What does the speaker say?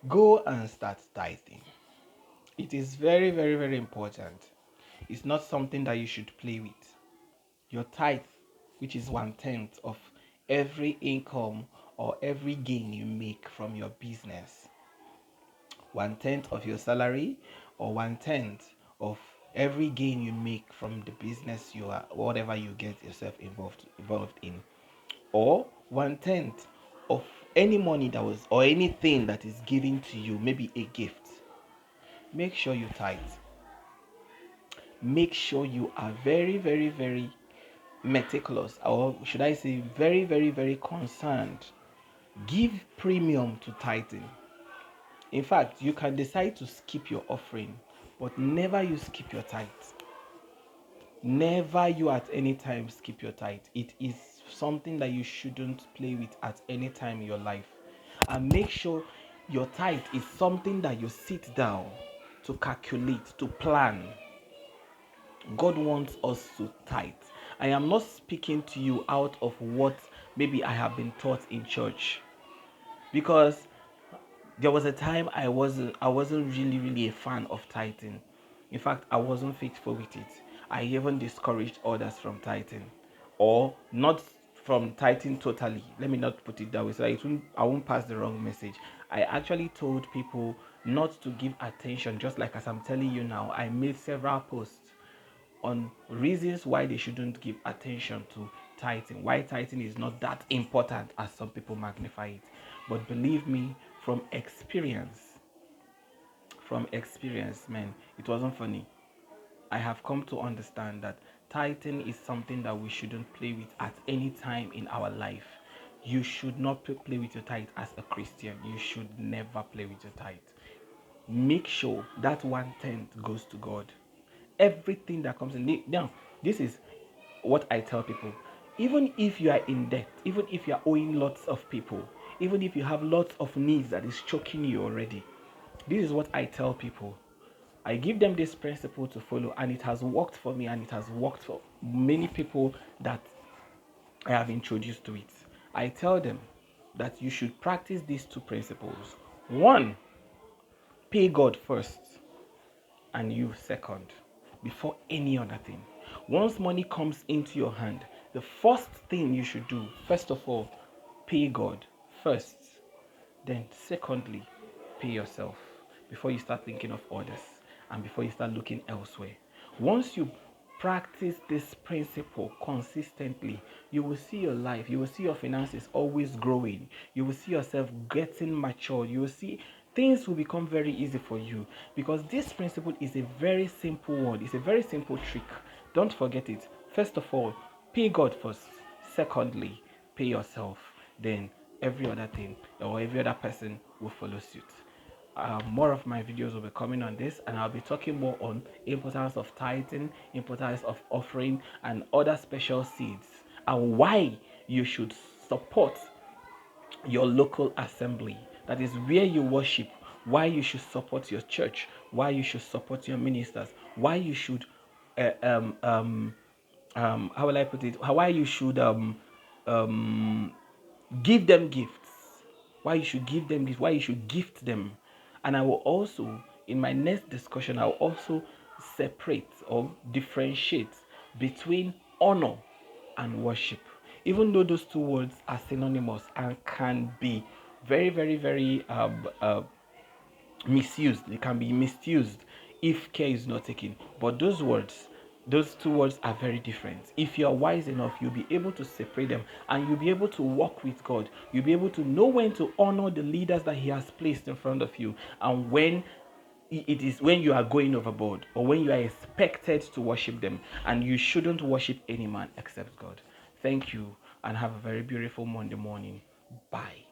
Go and start tithing. It is very, very, very important. It's not something that you should play with. Your tithe, which is 1/10 of every income or every gain you make from your business, 1/10 of your salary, or 1/10 of every gain you make from the business you are, whatever you get yourself involved in, or 1/10 of any money that was, or anything that is given to you, maybe a gift. Make sure you tithe. Make sure you are very, very, very meticulous, or should I say very, very, very concerned. Give premium to tithing. In fact, you can decide to skip your offering, but never you skip your tithe. Never you at any time skip your tithe. It is something that you shouldn't play with at any time in your life. And make sure your tithe is something that you sit down to calculate, to plan. God wants us to tithe. I am not speaking to you out of what maybe I have been taught in church, because there was a time I wasn't really a fan of tithing. In fact, I wasn't faithful with it. I even discouraged others from tithing, or not from tithing totally. Let me not put it that way, so I won't pass the wrong message. I actually told people not to give attention, just like as I'm telling you now. I made several posts on reasons why they shouldn't give attention to tithing, why tithing is not that important as some people magnify it. But believe me, from experience, man, it wasn't funny. I have come to understand that tithing is something that we shouldn't play with at any time in our life. You should not play with your tithe as a Christian. You should never play with your tithe. Make sure that 1/10 goes to God. Everything that comes in. Now, this is what I tell people. Even if you are in debt, even if you are owing lots of people, even if you have lots of needs that is choking you already, this is what I tell people. I give them this principle to follow, and it has worked for me, and it has worked for many people that I have introduced to it. I tell them that you should practice these two principles. One, pay God first, and you second, before any other thing. Once money comes into your hand, the first thing you should do, first of all, pay God first. Then, secondly, pay yourself before you start thinking of others and before you start looking elsewhere. Once you practice this principle consistently, you will see your life, you will see your finances always growing. You will see yourself getting mature. You will see things will become very easy for you, because this principle is a very simple one. It's a very simple trick. Don't forget it. First of all, pay God first. Secondly, pay yourself. Then every other thing or every other person will follow suit. More of my videos will be coming on this, and I'll be talking more on importance of tithing, importance of offering, and other special seeds, and why you should support your local assembly. That is where you worship. Why you should support your church. Why you should support your ministers. Why you should uh, um um how will I put it? Why you should um give them gifts. Why you should give them gifts. Why you should gift them. And I will also, in my next discussion, I will also separate or differentiate between honor and worship. Even though those two words are synonymous and can be very, very, very misused, they can be misused if care is not taken. But those two words are very different. If you are wise enough, you'll be able to separate them, and you'll be able to walk with God. You'll be able to know when to honor the leaders that He has placed in front of you, and when it is when you are going overboard, or when you are expected to worship them, and you shouldn't worship any man except God. Thank you, and have a very beautiful Monday morning. Bye.